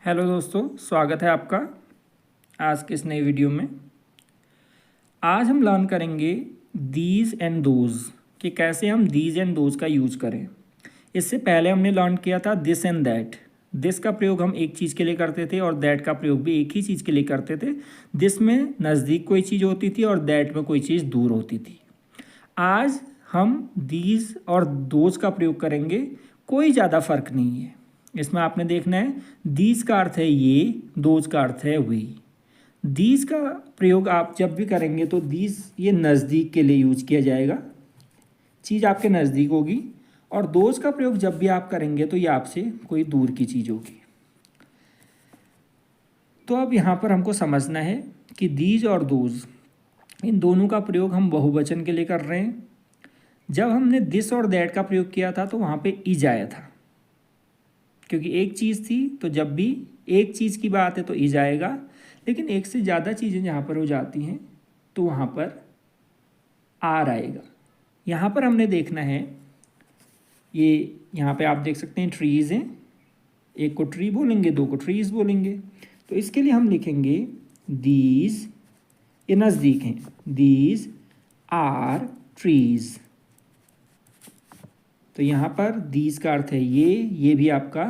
Hello दोस्तों, स्वागत है आपका आज के इस नई वीडियो में। आज हम लर्न करेंगे दीज एंड दोज कि कैसे हम दीज एंड दोज का यूज करें। इससे पहले हमने लर्न किया था दिस एंड दैट। दिस का प्रयोग हम एक चीज़ के लिए करते थे और दैट का प्रयोग भी एक ही चीज़ के लिए करते थे। दिस में नज़दीक कोई चीज़ होती थी और दैट में कोई चीज़ दूर होती थी। आज हम दीज और दोज का प्रयोग करेंगे। कोई ज़्यादा फर्क नहीं है इसमें। आपने देखना है दीज का अर्थ है ये, दोज का अर्थ है वी। दीज का प्रयोग आप जब भी करेंगे तो दीज ये नज़दीक के लिए यूज किया जाएगा, चीज़ आपके नज़दीक होगी। और दोज का प्रयोग जब भी आप करेंगे तो ये आपसे कोई दूर की चीज़ होगी। तो अब यहाँ पर हमको समझना है कि दीज और दोज इन दोनों का प्रयोग हम बहुवचन के लिए कर रहे हैं। जब हमने दिस और दैट का प्रयोग किया था तो वहाँ पे इज आया था, क्योंकि एक चीज़ थी। तो जब भी एक चीज़ की बात है तो इज आएगा, लेकिन एक से ज़्यादा चीज़ें जहाँ पर हो जाती हैं तो वहाँ पर आर आएगा। यहाँ पर हमने देखना है, ये यहाँ पे आप देख सकते हैं ट्रीज़ हैं। एक को ट्री बोलेंगे, दो को ट्रीज़ बोलेंगे। तो इसके लिए हम लिखेंगे दीज, ये नज़दीक हैं, दीज आर ट्रीज़। तो यहाँ पर दीज का अर्थ है ये भी आपका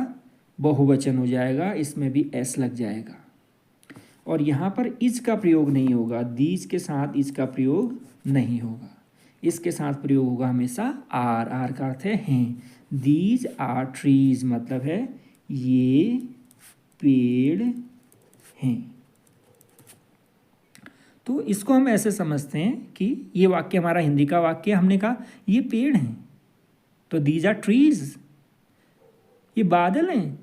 बहुवचन हो जाएगा, इसमें भी एस लग जाएगा। और यहाँ पर इज का प्रयोग नहीं होगा, दीज के साथ इज का प्रयोग नहीं होगा। इसके साथ प्रयोग होगा हमेशा आर। आर का अर्थ है हैं। दीज आर ट्रीज मतलब है ये पेड़ हैं। तो इसको हम ऐसे समझते हैं कि ये वाक्य हमारा हिंदी का वाक्य, हमने कहा ये पेड़ हैं तो दीज आर ट्रीज। ये बादल हैं,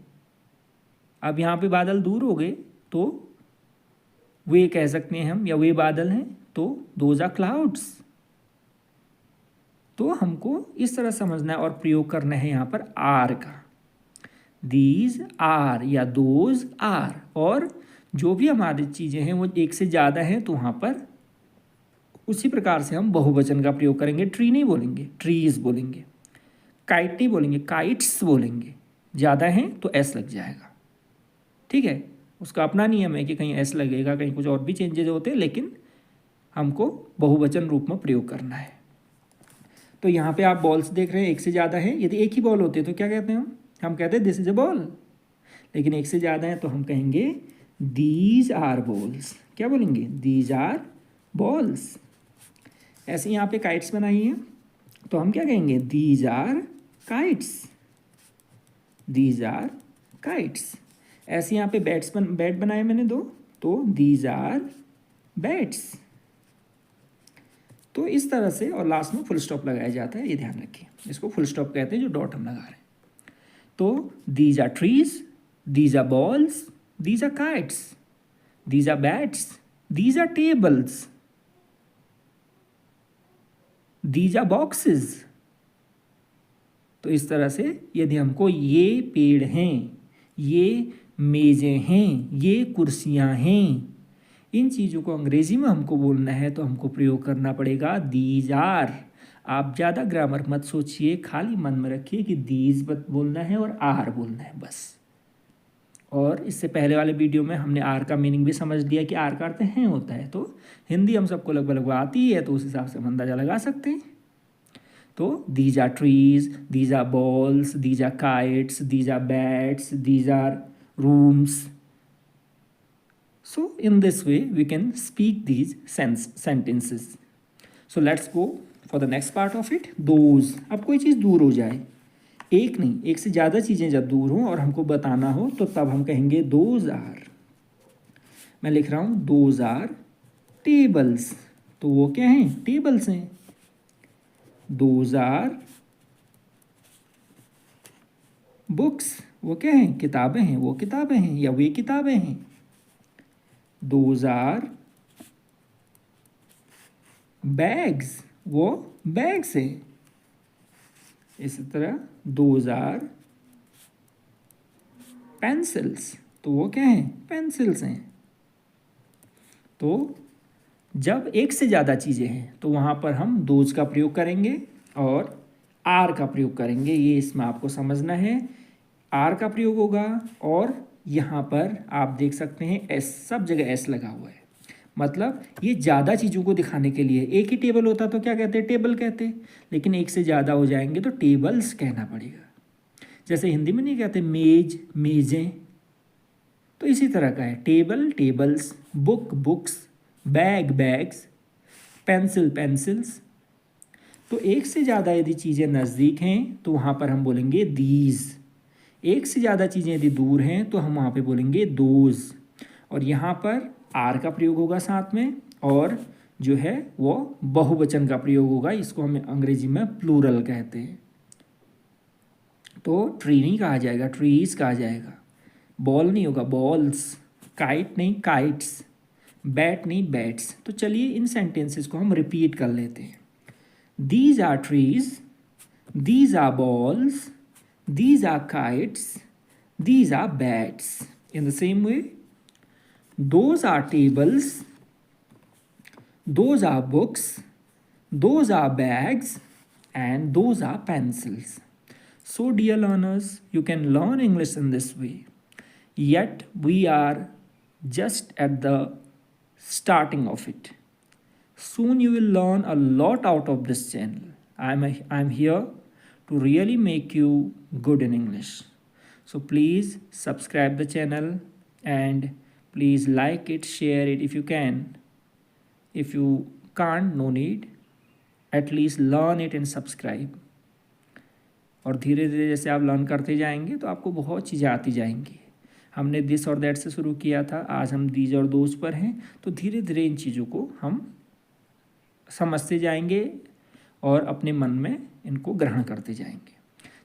अब यहाँ पे बादल दूर हो गए तो वे कह सकते हैं हम, या वे बादल हैं तो दोज आर क्लाउड्स। तो हमको इस तरह समझना है और प्रयोग करना है यहाँ पर आर का। दीज आर या दोज आर। और जो भी हमारी चीज़ें हैं वो एक से ज़्यादा हैं तो वहाँ पर उसी प्रकार से हम बहुवचन का प्रयोग करेंगे। ट्री नहीं बोलेंगे, ट्रीज बोलेंगे। काइट नहीं बोलेंगे, काइट्स बोलेंगे। ज़्यादा हैं तो एस लग जाएगा, ठीक है। उसका अपना नियम है कि कहीं एस लगेगा, कहीं कुछ और भी चेंजेज होते हैं, लेकिन हमको बहुवचन रूप में प्रयोग करना है। तो यहाँ पे आप बॉल्स देख रहे हैं, एक से ज़्यादा है। यदि एक ही बॉल होते तो क्या कहते हैं हम कहते हैं दिस इज अ बॉल। लेकिन एक से ज़्यादा है तो हम कहेंगे दीज आर बॉल्स। क्या बोलेंगे? These are balls. ऐसे यहाँ पे काइट्स बनाई हैं तो हम क्या कहेंगे? These are kites. These are kites. ऐसे यहाँ पे बैट बनाए मैंने दो, तो दीज आर बैट्स। तो इस तरह से, और लास्ट में फुल स्टॉप लगाया जाता है, ये ध्यान रखिए। इसको फुल स्टॉप कहते हैं जो डॉट हम लगा रहे हैं। तो these are trees, these are balls, these are kites, these are bats, these are tables, these are boxes. तो इस तरह से यदि हमको ये पेड़ हैं, ये मेज़ें हैं, ये कुर्सियां हैं, इन चीज़ों को अंग्रेजी में हमको बोलना है तो हमको प्रयोग करना पड़ेगा दीज आर। आप ज़्यादा ग्रामर मत सोचिए, खाली मन में रखिए कि दीज बोलना है और आर बोलना है बस। और इससे पहले वाले वीडियो में हमने आर का मीनिंग भी समझ लिया कि आर का अर्थ हैं होता है। तो हिंदी हम सबको लगभग आती है तो उस हिसाब से हम अंदाजा लगा सकते हैं। तो these are trees, these are balls, these are kites, these are bats, these are rooms. So in this way we can speak these sentences. So let's go for the next part of it. Those. अब कोई चीज़ दूर हो जाए, एक नहीं एक से ज़्यादा चीज़ें जब दूर हों और हमको बताना हो तो तब हम कहेंगे those are। मैं लिख रहा हूँ those are tables। तो वो क्या हैं? टेबल्स हैं। those are books। वो क्या हैं? किताबें हैं। वो किताबें हैं या वे किताबें हैं। Those are bags। वो बैग्स हैं। इसी तरह those are pencils। तो वो क्या हैं? पेंसिल्स हैं। तो जब एक से ज़्यादा चीज़ें हैं तो वहाँ पर हम those का प्रयोग करेंगे और आर का प्रयोग करेंगे। ये इसमें आपको समझना है। आर का प्रयोग होगा और यहाँ पर आप देख सकते हैं एस, सब जगह एस लगा हुआ है, मतलब ये ज़्यादा चीज़ों को दिखाने के लिए। एक ही टेबल होता तो क्या कहते, टेबल कहते, लेकिन एक से ज़्यादा हो जाएंगे तो टेबल्स कहना पड़ेगा। जैसे हिंदी में नहीं कहते मेज, मेजें, तो इसी तरह का है, table, tables, book, books, bag, bags, pencil, pencils. तो एक से ज़्यादा यदि चीज़ें नज़दीक हैं तो वहाँ पर हम बोलेंगे दीज। एक से ज़्यादा चीज़ें यदि दूर हैं तो हम वहाँ पे बोलेंगे दोज। और यहाँ पर आर का प्रयोग होगा साथ में, और जो है वो बहुवचन का प्रयोग होगा, इसको हम अंग्रेजी में प्लूरल कहते हैं। तो ट्री नहीं कहा जाएगा, ट्रीज कहा जाएगा। बॉल नहीं होगा, बॉल्स। काइट नहीं, काइट्स। बैट नहीं, बैट्स। तो चलिए इन सेंटेंसेस को हम रिपीट कर लेते हैं। These are trees, these are balls, these are kites, these are bats. In the same way, those are tables, those are books, those are bags, and those are pencils. So dear learners, you can learn English in this way. Yet we are just at the starting of it. Soon you will learn a lot out of this channel. I'm here to really make you good in English. So please subscribe the channel and please like it, share it if you can. If you can't, no need. At least learn it and subscribe. और धीरे धीरे जैसे आप learn करते जाएंगे तो आपको बहुत चीज़ें आती जाएंगी। हमने दिस और दैट से शुरू किया था, आज हम दीज और दोज पर हैं। तो धीरे धीरे इन चीज़ों को हम समझते जाएंगे और अपने मन में इनको ग्रहण करते जाएंगे।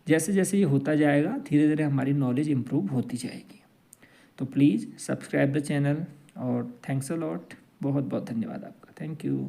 जैसे जैसे ये होता जाएगा धीरे धीरे हमारी नॉलेज इम्प्रूव होती जाएगी। तो प्लीज़ सब्सक्राइब द चैनल और थैंक्स अ लॉट। बहुत बहुत धन्यवाद आपका। Thank you.